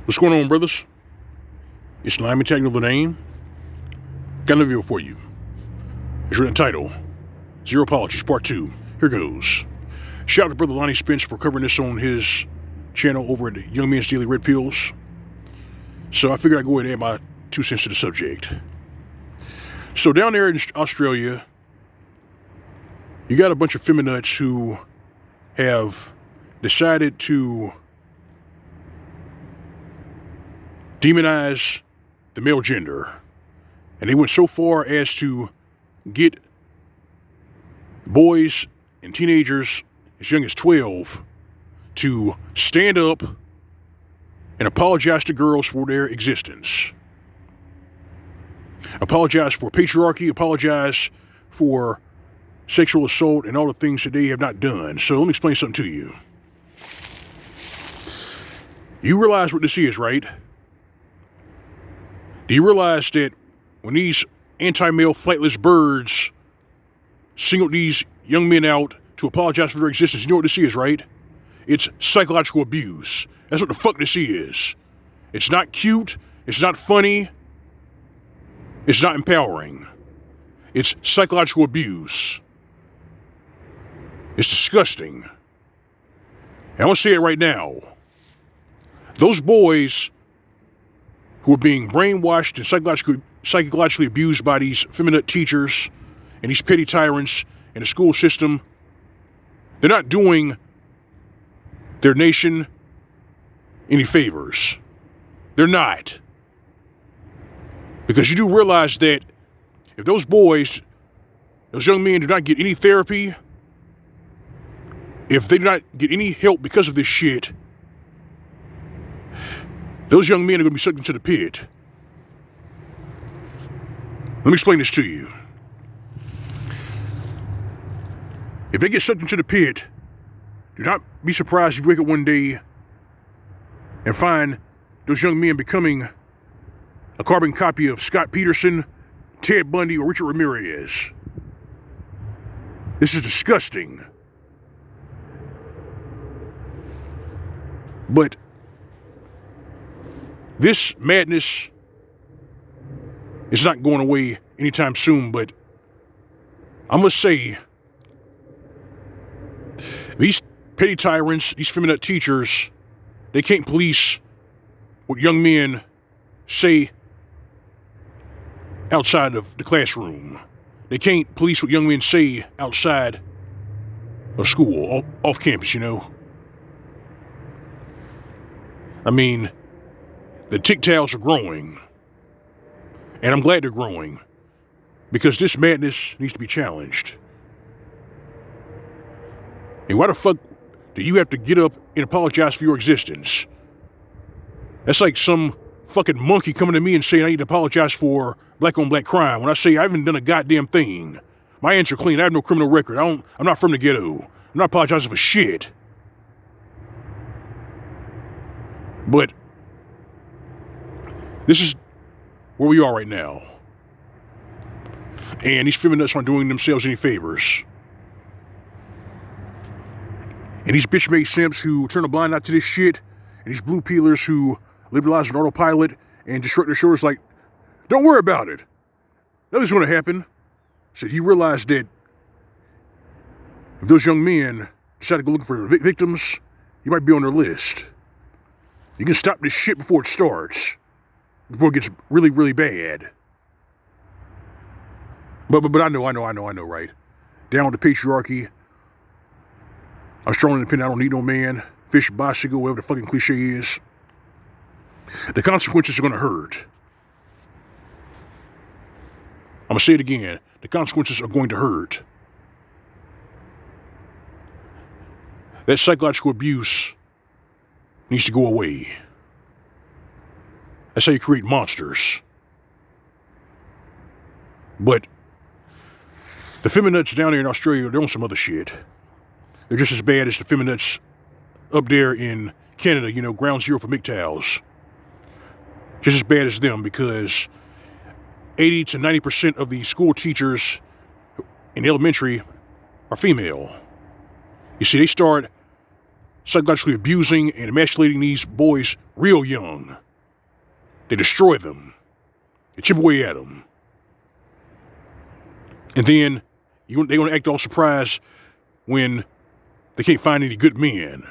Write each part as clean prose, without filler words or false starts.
What's going on, brothers? It's Mgtow of the name. Got a video for you. It's written title, Zero Apologies, Part 2. Here goes. Shout out to Brother Lonnie Spence for covering this on his channel over at Young Men's Daily Red Pills. So I figured I'd go ahead and add my 2 cents to the subject. So down there in Australia, you got a bunch of feminists who have decided to demonize the male gender. And they went so far as to get boys and teenagers as young as 12 to stand up and apologize to girls for their existence. Apologize for patriarchy, apologize for sexual assault and all the things that they have not done. So let me explain something to you. You realize what this is, right? Do you realize that when these anti-male flightless birds singled these young men out to apologize for their existence, you know what this is, right? It's psychological abuse. That's what the fuck this is. It's not cute. It's not funny. It's not empowering. It's psychological abuse. It's disgusting. And I want to say it right now. Those boys who are being brainwashed and psychologically abused by these feminine teachers and these petty tyrants in the school system, they're not doing their nation any favors. They're not. Because you do realize that if those boys, those young men do not get any therapy, if they do not get any help because of this shit, those young men are going to be sucked into the pit. Let me explain this to you. If they get sucked into the pit, do not be surprised if you wake up one day and find those young men becoming a carbon copy of Scott Peterson, Ted Bundy, or Richard Ramirez. This is disgusting. But this madness is not going away anytime soon, but I must say, these petty tyrants, these feminine teachers, they can't police what young men say outside of the classroom. They can't police what young men say outside of school, off campus, you know. I mean, the Mgtows are growing, and I'm glad they're growing, because this madness needs to be challenged. And why the fuck do you have to get up and apologize for your existence? That's like some fucking monkey coming to me and saying I need to apologize for black on black crime, when I say I haven't done a goddamn thing. My hands are clean. I have no criminal record. I'm not from the ghetto. I'm not apologizing for shit. But this is where we are right now. And these feminists aren't doing themselves any favors. And these bitch-made simps who turn a blind eye to this shit, and these blue peelers who live their lives on autopilot and just shrug their shoulders like, don't worry about it. Nothing's going to happen. So he realized that if those young men decide to go looking for victims, you might be on their list. You can stop this shit before it starts. Before it gets really, really bad. But I know, right? Down with the patriarchy. I'm strong and independent. I don't need no man. Fish, bicycle, whatever the fucking cliche is. The consequences are going to hurt. I'm going to say it again. The consequences are going to hurt. That psychological abuse needs to go away. That's how you create monsters. But the feminists down there in Australia, they're on some other shit. They're just as bad as the feminists up there in Canada, you know, ground zero for Mgtows. Just as bad as them, because 80 to 90% of the school teachers in elementary are female. You see, they start psychologically abusing and emasculating these boys real young. They destroy them. They chip away at them. And then they're going to act all surprised when they can't find any good men.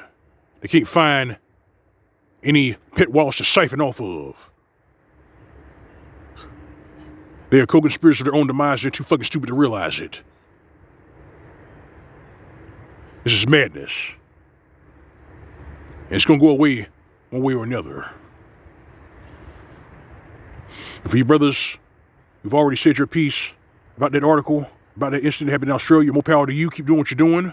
They can't find any pet wallets to siphon off of. They are co-conspirators of their own demise. They're too fucking stupid to realize it. This is madness. And it's going to go away one way or another. And for you brothers who've already said your piece about that article, about that incident that happened in Australia, more power to you. Keep doing what you're doing.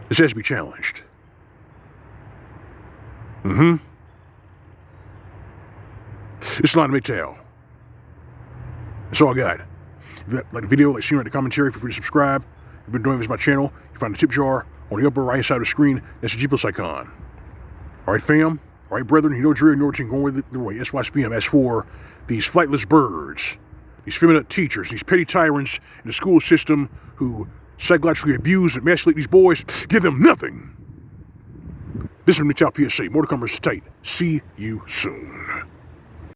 This has to be challenged. This is L.O.M. Mgtow. That's all I got. If you like the video, like, share, the commentary, feel free to subscribe. If you've been doing this on my channel, you find the tip jar on the upper right side of the screen. That's the G+ icon. All right, fam. All right, brethren. You know what you're going with the way. SYSPM. As for these flightless birds, these feminine teachers, these petty tyrants in the school system who psychologically abuse and emasculate these boys, give them nothing. This is Mgtow PSA. More to come. Tight. See you soon.